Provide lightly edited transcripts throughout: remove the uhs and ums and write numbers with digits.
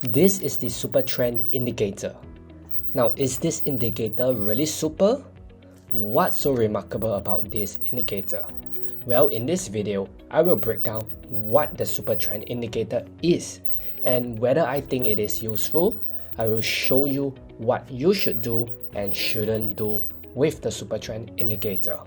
This is the Supertrend Indicator. Now, is this indicator really super? What's so remarkable about this indicator? Well, in this video, I will break down what the Supertrend Indicator is and whether I think it is useful. I will show you what you should do and shouldn't do with the Supertrend Indicator.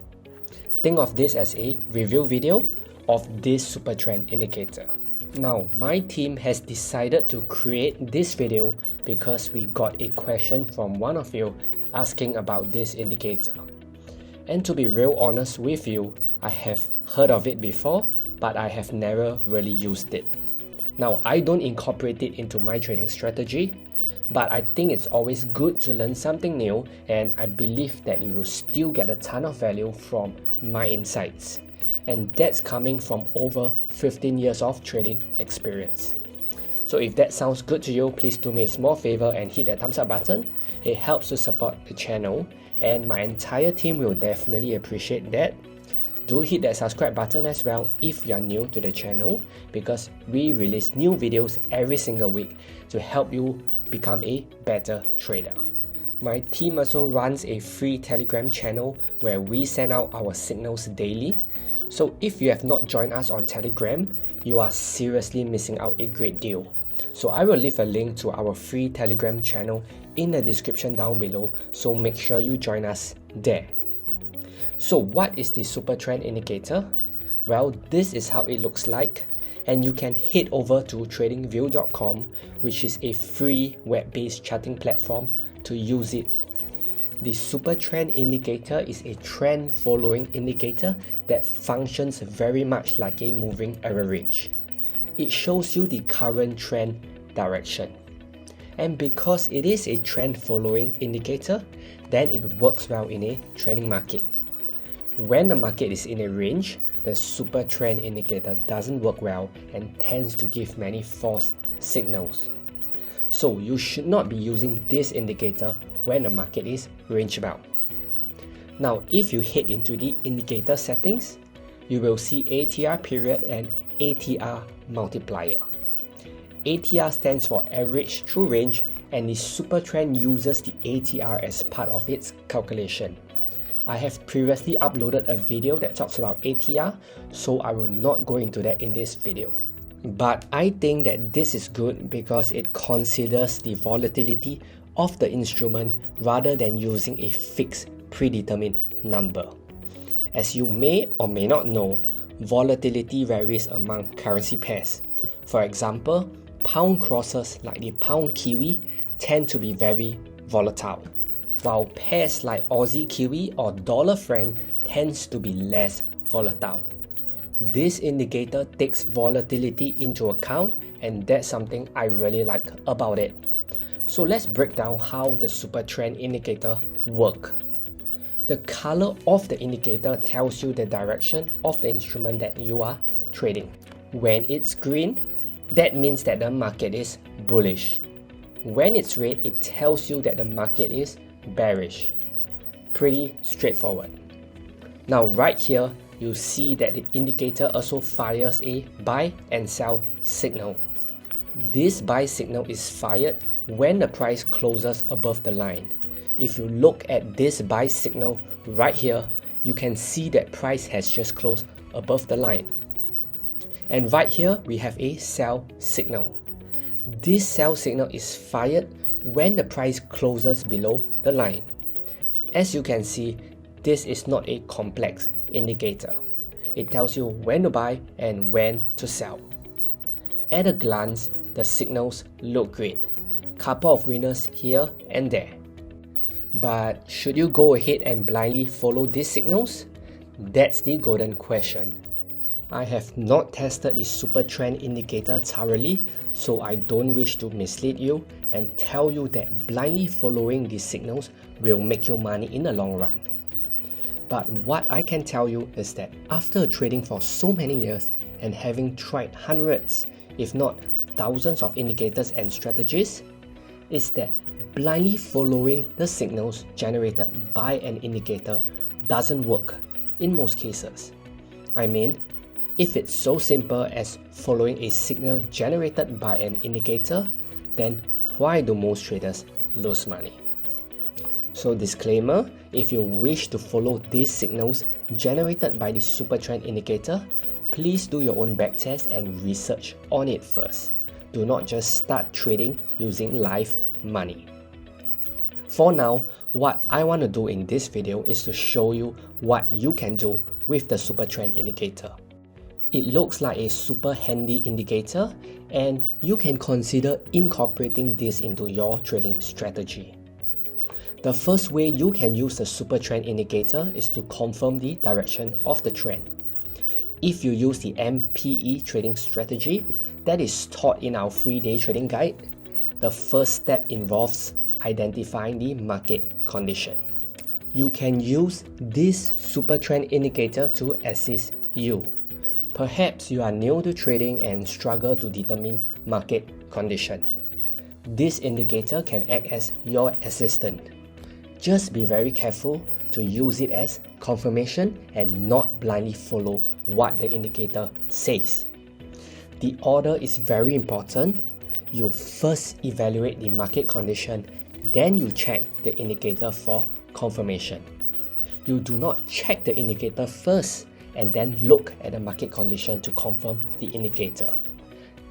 Think of this as a review video of this Supertrend Indicator. Now, my team has decided to create this video because we got a question from one of you asking about this indicator. And to be real honest with you, I have heard of it before, but I have never really used it. Now, I don't incorporate it into my trading strategy, but I think it's always good to learn something new, and I believe that you will still get a ton of value from my insights. And that's coming from over 15 years of trading experience. So if that sounds good to you, please do me a small favor and hit that thumbs up button. It helps to support the channel, and my entire team will definitely appreciate that. Do hit that subscribe button as well if you are new to the channel, because we release new videos every single week to help you become a better trader. My team also runs a free Telegram channel where we send out our signals daily. So if you have not joined us on Telegram, you are seriously missing out a great deal. So I will leave a link to our free Telegram channel in the description down below, so make sure you join us there. So what is the Supertrend Indicator? Well, this is how it looks like, and you can head over to tradingview.com, which is a free web-based charting platform, to use it. The Supertrend Indicator is a trend following indicator that functions very much like a moving average. It shows you the current trend direction. And because it is a trend following indicator, then it works well in a trending market. When the market is in a range, the Supertrend Indicator doesn't work well and tends to give many false signals. So you should not be using this indicator when the market is range bound. Now, if you head into the indicator settings, you will see ATR period and ATR multiplier. ATR stands for average true range, and the Supertrend uses the ATR as part of its calculation. I have previously uploaded a video that talks about ATR, so I will not go into that in this video. But I think that this is good because it considers the volatility of the instrument rather than using a fixed predetermined number. As you may or may not know, volatility varies among currency pairs. For example, pound crosses like the pound kiwi tend to be very volatile, while pairs like Aussie kiwi or dollar franc tends to be less volatile. This indicator takes volatility into account, and that's something I really like about it. So let's break down how the Supertrend Indicator works. The color of the indicator tells you the direction of the instrument that you are trading. When it's green, that means that the market is bullish. When it's red, it tells you that the market is bearish. Pretty straightforward. Now right here, you see that the indicator also fires a buy and sell signal. This buy signal is fired when the price closes above the line. If you look at this buy signal right here, you can see that price has just closed above the line. And right here, we have a sell signal. This sell signal is fired when the price closes below the line. As you can see, this is not a complex indicator. It tells you when to buy and when to sell. At a glance, the signals look great. Couple of winners here and there. But should you go ahead and blindly follow these signals? That's the golden question. I have not tested the Supertrend Indicator thoroughly, so I don't wish to mislead you and tell you that blindly following these signals will make you money in the long run. But what I can tell you is that after trading for so many years and having tried hundreds, if not thousands of indicators and strategies, is that blindly following the signals generated by an indicator doesn't work in most cases. I mean, If it's so simple as following a signal generated by an indicator, then why do most traders lose money? So disclaimer, if you wish to follow these signals generated by the Supertrend indicator, please do your own backtest and research on it first. Do not just start trading using live money. For now, what I want to do in this video is to show you what you can do with the Supertrend indicator. It looks like a super handy indicator, and you can consider incorporating this into your trading strategy. The first way you can use the Supertrend indicator is to confirm the direction of the trend. If you use the MPE trading strategy that is taught in our free day trading guide, the first step involves identifying the market condition. You can use this Supertrend indicator to assist you. Perhaps you are new to trading and struggle to determine market condition. This indicator can act as your assistant. Just be very careful to use it as confirmation and not blindly follow what the indicator says. The order is very important. You first evaluate the market condition, then you check the indicator for confirmation. You do not check the indicator first and then look at the market condition to confirm the indicator.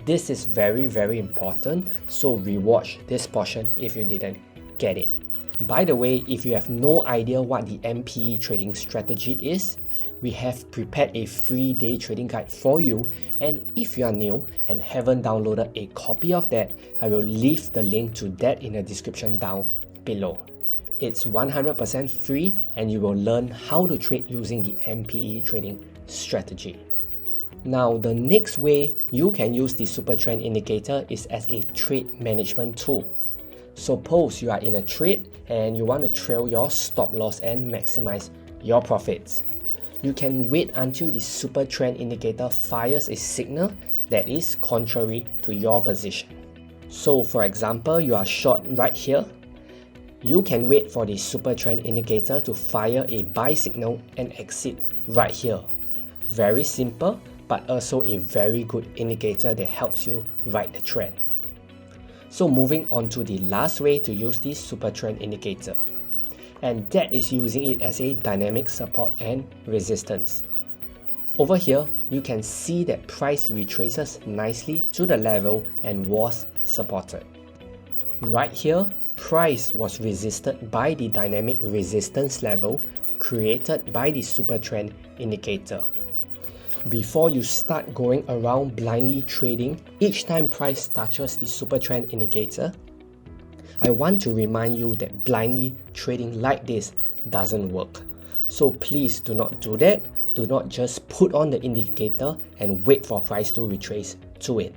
This is very important, so rewatch this portion if you didn't get it. By the way, if you have no idea what the MPE trading strategy is, we have prepared a free day trading guide for you, and if you are new and haven't downloaded a copy of that, I will leave the link to that in the description down below. It's 100% free and you will learn how to trade using the MPE trading strategy. Now, the next way you can use the Supertrend indicator is as a trade management tool. Suppose you are in a trade and you want to trail your stop loss and maximize your profits. You can wait until the Supertrend indicator fires a signal that is contrary to your position. So for example, you are short right here. You can wait for the Supertrend indicator to fire a buy signal and exit right here. Very simple, but also a very good indicator that helps you ride the trend. So moving on to the last way to use the Supertrend indicator, and that is using it as a dynamic support and resistance. Over here, you can see that price retraces nicely to the level and was supported. Right here, price was resisted by the dynamic resistance level created by the Supertrend indicator. Before you start going around blindly trading each time price touches the Supertrend indicator, I want to remind you that blindly trading like this doesn't work. So please do not do that. Do not just put on the indicator and wait for price to retrace to it.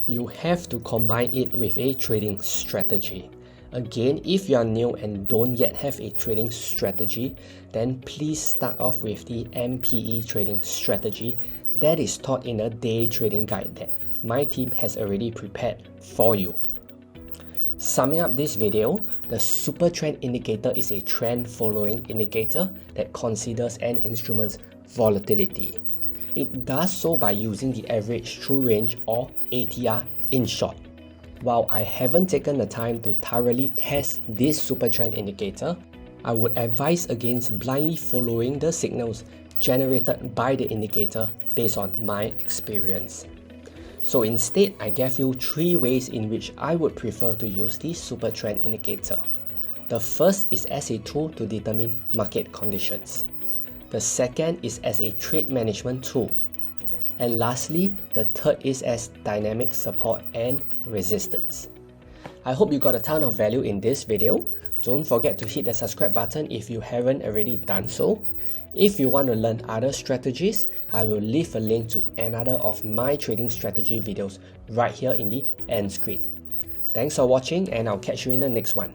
You have to combine it with a trading strategy. Again, if you are new and don't yet have a trading strategy, then please start off with the MPE trading strategy that is taught in a day trading guide that my team has already prepared for you. Summing up this video, the Supertrend indicator is a trend following indicator that considers an instrument's volatility. It does so by using the average true range or ATR in short. While I haven't taken the time to thoroughly test this Supertrend indicator, I would advise against blindly following the signals generated by the indicator based on my experience. So instead, I gave you 3 ways in which I would prefer to use the Supertrend indicator. The first is as a tool to determine market conditions. The second is as a trade management tool. And lastly, the third is as dynamic support and resistance. I hope you got a ton of value in this video. Don't forget to hit the subscribe button if you haven't already done so. If you want to learn other strategies, I will leave a link to another of my trading strategy videos right here in the end screen. Thanks for watching, and I'll catch you in the next one.